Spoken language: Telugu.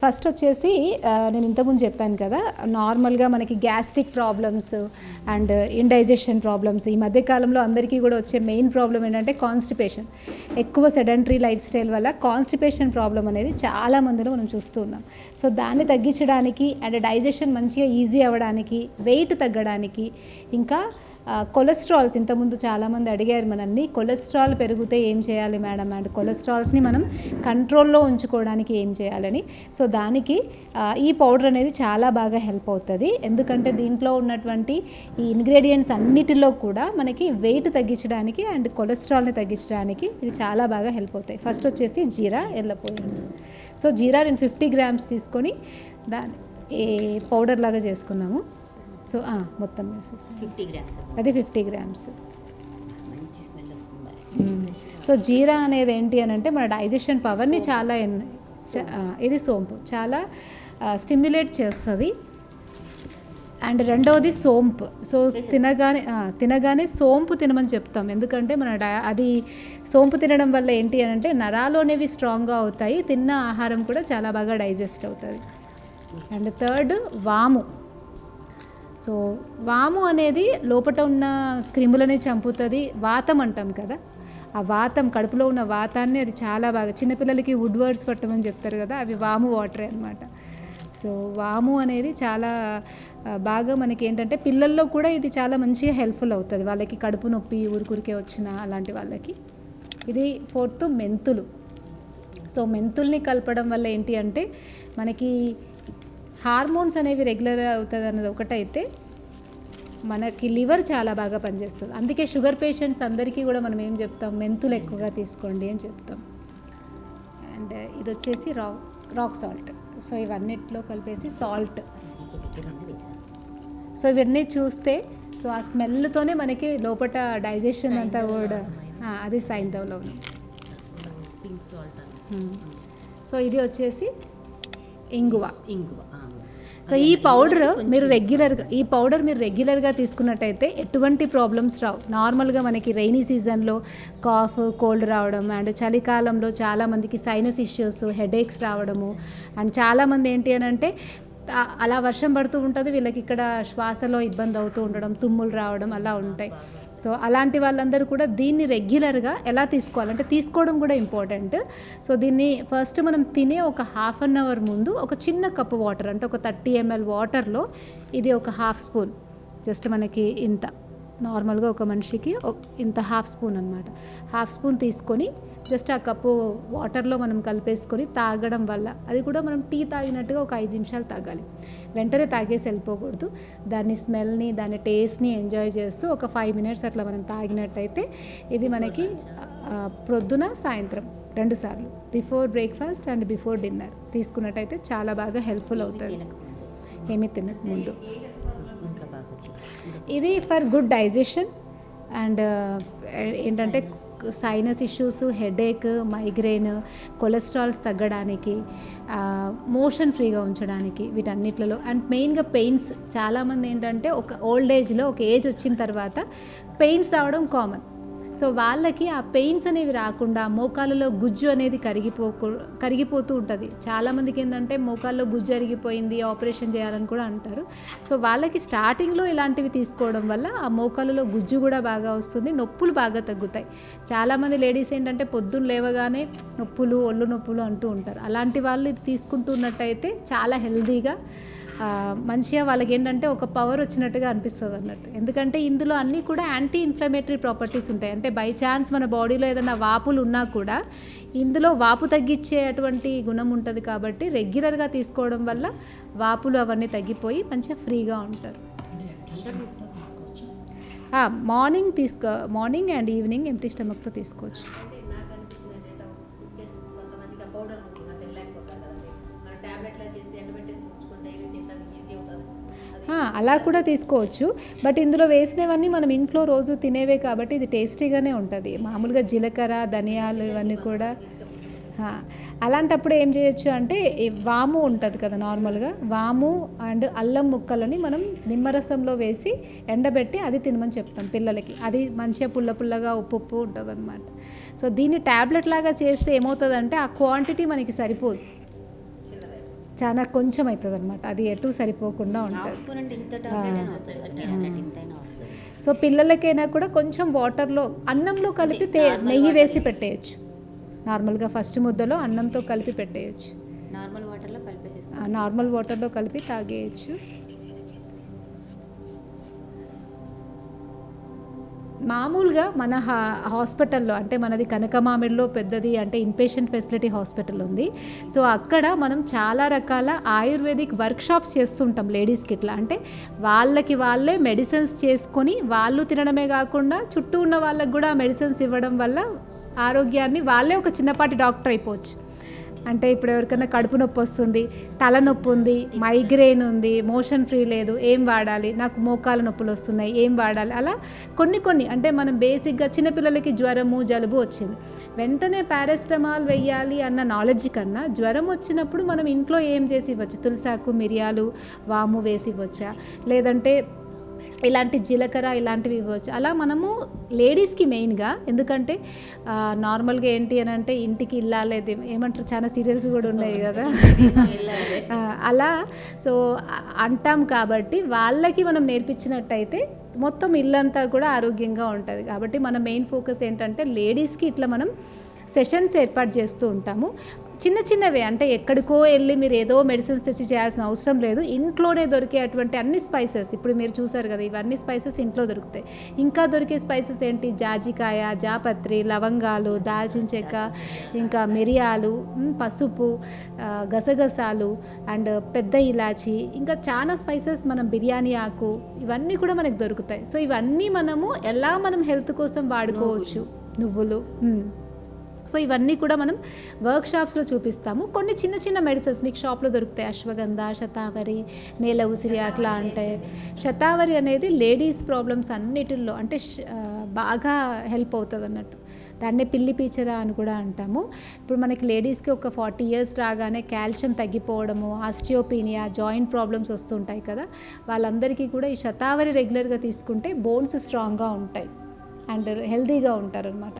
ఫస్ట్ వచ్చేసి నేను ఇంతకుముందు చెప్పాను కదా, నార్మల్గా మనకి gastric problems and indigestion problems ఈ మధ్యకాలంలో అందరికీ కూడా వచ్చే మెయిన్ ప్రాబ్లం ఏంటంటే కాన్స్టిపేషన్. ఎక్కువ సెడెంటరీ లైఫ్ స్టైల్ వల్ల కాన్స్టిపేషన్ ప్రాబ్లం అనేది చాలా మందిలో మనం చూస్తూ ఉన్నాం. సో దాన్ని తగ్గించడానికి అండ్ డైజెషన్ మంచిగా ఈజీ అవ్వడానికి, వెయిట్ తగ్గడానికి, ఇంకా కొలెస్ట్రాల్స్ ఇంతకుముందు చాలామంది అడిగారు మనల్ని, కొలెస్ట్రాల్ పెరిగితే ఏం చేయాలి మేడం అండ్ కొలెస్ట్రాల్స్ని మనం కంట్రోల్లో ఉంచుకోవడానికి ఏం చేయాలని. సో దానికి ఈ పౌడర్ అనేది చాలా బాగా హెల్ప్ అవుతుంది. ఎందుకంటే దీంట్లో ఉన్నటువంటి ఈ ఇంగ్రీడియంట్స్ అన్నిటిలో కూడా మనకి వెయిట్ తగ్గించడానికి అండ్ కొలెస్ట్రాల్ని తగ్గించడానికి ఇది చాలా బాగా హెల్ప్ అవుతాయి. ఫస్ట్ వచ్చేసి జీరా ఎల్లపోయింది. సో జీరా నేను 50 grams తీసుకొని దాన్ని పౌడర్ లాగా చేసుకున్నాము. సో మొత్తం వేసేసి 50 grams అది 50 grams. మంచి స్మెల్ వస్తుంది. సో జీరా అనేది ఏంటి అని అంటే మన డైజెషన్ పవర్ని చాలా ఇది సోంపు చాలా స్టిమ్యులేట్ చేస్తుంది. అండ్ రెండవది సోంపు. సో తినగానే సోంపు తినమని చెప్తాం. ఎందుకంటే మన అది సోంపు తినడం వల్ల ఏంటి అని అంటే నరాలు అనేవి స్ట్రాంగ్గా అవుతాయి, తిన్న ఆహారం కూడా చాలా బాగా డైజెస్ట్ అవుతుంది. అండ్ థర్డ్ వాము. సో వాము అనేది లోపల ఉన్న క్రిములని చంపుతుంది. వాతం అంటాం కదా, ఆ వాతం కడుపులో ఉన్న వాతాన్ని అది చాలా బాగా, చిన్నపిల్లలకి వుడ్ వర్డ్స్ పట్టమని చెప్తారు కదా, అవి వాము వాటరే అనమాట. సో వాము అనేది చాలా బాగా మనకి ఏంటంటే పిల్లల్లో కూడా ఇది చాలా మంచిగా హెల్ప్ఫుల్ అవుతుంది, వాళ్ళకి కడుపు నొప్పి ఊరికే వచ్చిన అలాంటి వాళ్ళకి. ఇది ఫోర్త్ మెంతులు. సో మెంతుల్ని కలపడం వల్ల ఏంటి అంటే మనకి హార్మోన్స్ అనేవి రెగ్యులర్ అవుతుంది అన్నది ఒకటైతే మనకి లివర్ చాలా బాగా పనిచేస్తుంది. అందుకే షుగర్ పేషెంట్స్ అందరికీ కూడా మనం ఏం చెప్తాం, మెంతులు ఎక్కువగా తీసుకోండి అని చెప్తాం. అండ్ ఇది వచ్చేసి రాక్ సాల్ట్. సో ఇవన్నిట్లో కలిపేసి సాల్ట్. సో ఇవన్నీ చూస్తే సో ఆ స్మెల్తోనే మనకి లోపల డైజెషన్ అంతా కూడా అది సైంధవ్లో ఉంది. Pink salt. సో ఇది వచ్చేసి ఇంగువ. సో ఈ పౌడర్ మీరు రెగ్యులర్గా తీసుకున్నట్టయితే ఎటువంటి ప్రాబ్లమ్స్ రావు. నార్మల్గా మనకి రైనీ సీజన్లో కాఫ్ కోల్డ్ రావడం అండ్ చలికాలంలో చాలామందికి సైనస్ ఇష్యూస్ హెడేక్స్ రావడము అండ్ చాలామంది ఏంటి అని అంటే అలా వర్షం పడుతూ ఉంటుంది, వీళ్ళకి ఇక్కడ శ్వాసలో ఇబ్బంది అవుతూ ఉండడం, తుమ్ములు రావడం అలా ఉంటాయి. సో అలాంటి వాళ్ళందరూ కూడా దీన్ని రెగ్యులర్గా ఎలా తీసుకోవాలంటే తీసుకోవడం కూడా ఇంపార్టెంట్. సో దీన్ని ఫస్ట్ మనం తినే ఒక 1/2 hour ముందు ఒక చిన్న కప్పు వాటర్ అంటే ఒక 30 ml వాటర్లో ఇది ఒక 1/2 స్పూన్, జస్ట్ మనకి ఇంత నార్మల్గా ఒక మనిషికి ఇంత 1/2 స్పూన్ అనమాట, 1/2 స్పూన్ తీసుకొని జస్ట్ ఆ కప్పు వాటర్లో మనం కలిపేసుకొని తాగడం వల్ల, అది కూడా మనం టీ తాగినట్టుగా ఒక 5 నిమిషాలు తాగాలి, వెంటనే తాగేసి వెళ్ళిపోకూడదు. దాని స్మెల్ని దాని టేస్ట్ని ఎంజాయ్ చేస్తూ ఒక 5 minutes అట్లా మనం తాగినట్టయితే ఇది మనకి ప్రొద్దున సాయంత్రం 2 సార్లు before breakfast and before dinner తీసుకున్నట్టయితే చాలా బాగా హెల్ప్ఫుల్ అవుతుంది. ఏమీ తినక ముందు ఇది ఫర్ గుడ్ డైజెషన్ అండ్ ఏంటంటే sinus issues, headache, migraine, cholesterols తగ్గడానికి, మోషన్ ఫ్రీగా ఉంచడానికి వీటన్నిట్లలో. అండ్ మెయిన్గా పెయిన్స్, చాలామంది ఏంటంటే ఒక ఓల్డ్ ఏజ్లో ఒక ఏజ్ వచ్చిన తర్వాత పెయిన్స్ రావడం కామన్. సో వాళ్ళకి ఆ పెయిన్స్ అనేవి రాకుండా మోకాళ్ళలో గుజ్జు అనేది కరిగిపోతూ ఉంటుంది. చాలామందికి ఏంటంటే మోకాల్లో గుజ్జు అరిగిపోయింది, ఆపరేషన్ చేయాలని కూడా అంటారు. సో వాళ్ళకి స్టార్టింగ్లో ఇలాంటివి తీసుకోవడం వల్ల ఆ మోకాళ్ళలో గుజ్జు కూడా బాగా వస్తుంది, నొప్పులు బాగా తగ్గుతాయి. చాలామంది లేడీస్ ఏంటంటే పొద్దున్న లేవగానే నొప్పులు, ఒళ్ళు నొప్పులు అంటూ ఉంటారు. అలాంటి వాళ్ళు ఇది తీసుకుంటున్నట్టయితే చాలా హెల్దీగా మంచిగా వాళ్ళకి ఏంటంటే ఒక పవర్ వచ్చినట్టుగా అనిపిస్తుంది అన్నట్టు. ఎందుకంటే ఇందులో అన్నీ కూడా యాంటీ ఇన్ఫ్లమేటరీ ప్రాపర్టీస్ ఉంటాయి. అంటే బై ఛాన్స్ మన బాడీలో ఏదైనా వాపులు ఉన్నా కూడా ఇందులో వాపు తగ్గించేటువంటి గుణం ఉంటుంది. కాబట్టి రెగ్యులర్గా తీసుకోవడం వల్ల వాపులు అవన్నీ తగ్గిపోయి మంచిగా ఫ్రీగా ఉంటారు. మార్నింగ్ అండ్ ఈవినింగ్ ఎంప్టీ స్టమక్తో తీసుకోవచ్చు. అలా కూడా తీసుకోవచ్చు. బట్ ఇందులో వేసినవన్నీ మనం ఇంట్లో రోజు తినేవే కాబట్టి ఇది టేస్టీగానే ఉంటుంది. మామూలుగా జీలకర్ర, ధనియాలు ఇవన్నీ కూడా అలాంటప్పుడు ఏం చేయొచ్చు అంటే వాము ఉంటుంది కదా, నార్మల్గా వాము అండ్ అల్లం ముక్కలని మనం నిమ్మరసంలో వేసి ఎండబెట్టి అది తినమని చెప్తాం పిల్లలకి. అది మంచిగా పుల్లగా ఉప్పు ఉంటుంది అనమాట. సో దీన్ని ట్యాబ్లెట్ లాగా చేస్తే ఏమవుతుందంటే ఆ క్వాంటిటీ మనకి సరిపోదు, చాలా కొంచెం అవుతుంది అనమాట, అది ఎటు సరిపోకుండా హాఫ్ ఉంటుంది. స్పూన్ అంటే ఇంత టాబ్లెట్ అవుతుంది కదా మీరు అన్నట్టు ఇంతైనా వస్తుంది. సో పిల్లలకైనా కూడా కొంచెం వాటర్లో అన్నంలో కలిపి నెయ్యి వేసి పెట్టేయచ్చు. నార్మల్గా ఫస్ట్ ముద్దలో అన్నంతో కలిపి పెట్టేయచ్చు, నార్మల్ వాటర్లో కలిపేసేసుకో. నార్మల్ వాటర్లో కలిపి తాగేయచ్చు. మామూలుగా మన హాస్పిటల్లో అంటే మనది కనకమామిడిలో పెద్దది అంటే ఇన్పేషెంట్ ఫెసిలిటీ హాస్పిటల్ ఉంది. సో అక్కడ మనం చాలా రకాల ఆయుర్వేదిక్ వర్క్షాప్స్ చేస్తుంటాం లేడీస్కి. ఇట్లా అంటే వాళ్ళే మెడిసిన్స్ చేసుకొని వాళ్ళు తినడమే కాకుండా చుట్టూ ఉన్న వాళ్ళకి కూడా మెడిసిన్స్ ఇవ్వడం వల్ల ఆరోగ్యాన్ని వాళ్ళే ఒక చిన్నపాటి డాక్టర్ అయిపోవచ్చు. అంటే ఇప్పుడు ఎవరికైనా కడుపు నొప్పి వస్తుంది, తలనొప్పి ఉంది, మైగ్రేన్ ఉంది, మోషన్ ఫ్రీ లేదు, ఏం వాడాలి, నాకు మోకాల నొప్పులు వస్తున్నాయి, ఏం వాడాలి, అలా కొన్ని అంటే మనం బేసిక్గా చిన్నపిల్లలకి జ్వరము జలుబు వచ్చింది, వెంటనే పారాసిటమాల్ వెయ్యాలి అన్న నాలెడ్జ్ కన్నా జ్వరం వచ్చినప్పుడు మనం ఇంట్లో ఏం చేసి ఇవ్వచ్చు, తులసాకు మిరియాలు వాము వేసి ఇవ్వచ్చా, లేదంటే ఇలాంటి జీలకర్ర ఇలాంటివి ఇవ్వచ్చు. అలా మనము లేడీస్కి మెయిన్గా, ఎందుకంటే నార్మల్గా ఏంటి అని అంటే ఇంటికి ఇల్లాలేదు ఏమంటారు, చాలా సీరియల్స్ కూడా ఉన్నాయి కదా అలా. సో అంటాం కాబట్టి వాళ్ళకి మనం నేర్పించినట్టయితే మొత్తం ఇల్లంతా కూడా ఆరోగ్యంగా ఉంటుంది. కాబట్టి మన మెయిన్ ఫోకస్ ఏంటంటే లేడీస్కి ఇట్లా మనం సెషన్స్ ఏర్పాటు చేస్తూ ఉంటాము. చిన్నవే, అంటే ఎక్కడికో వెళ్ళి మీరు ఏదో మెడిసిన్స్ తెచ్చి చేయాల్సిన అవసరం లేదు. ఇంట్లోనే దొరికే అటువంటి అన్ని స్పైసెస్, ఇప్పుడు మీరు చూసారు కదా ఇవన్నీ స్పైసెస్ ఇంట్లో దొరుకుతాయి. ఇంకా దొరికే స్పైసెస్ ఏంటి, జాజికాయ, జాపత్రి, లవంగాలు, దాల్చిన చెక్క, ఇంకా మిరియాలు, పసుపు, గసగసాలు అండ్ పెద్ద ఇలాచి, ఇంకా చాలా స్పైసెస్, మనం బిర్యానీ ఆకు, ఇవన్నీ కూడా మనకు దొరుకుతాయి. సో ఇవన్నీ మనము ఎలా మనం హెల్త్ కోసం వాడుకోవచ్చు, నువ్వులు. సో ఇవన్నీ కూడా మనం వర్క్షాప్స్లో చూపిస్తాము. కొన్ని చిన్న మెడిసిన్స్ మీకు షాప్లో దొరుకుతాయి, అశ్వగంధ, శతావరి, నేల ఉసిరి అట్లా. అంటే శతావరి అనేది లేడీస్ ప్రాబ్లమ్స్ అన్నిటిల్లో అంటే బాగా హెల్ప్ అవుతుంది అన్నట్టు. దాన్నే పిల్లి పీచర అని కూడా అంటాము. ఇప్పుడు మనకి లేడీస్కి ఒక 40 years రాగానే కాల్షియం తగ్గిపోవడము, ఆస్టియోపీనియా, జాయింట్ ప్రాబ్లమ్స్ వస్తుంటాయి కదా, వాళ్ళందరికీ కూడా ఈ శతావరి రెగ్యులర్గా తీసుకుంటే బోన్స్ స్ట్రాంగ్గా ఉంటాయి అండ్ హెల్తీగా ఉంటారు అనమాట.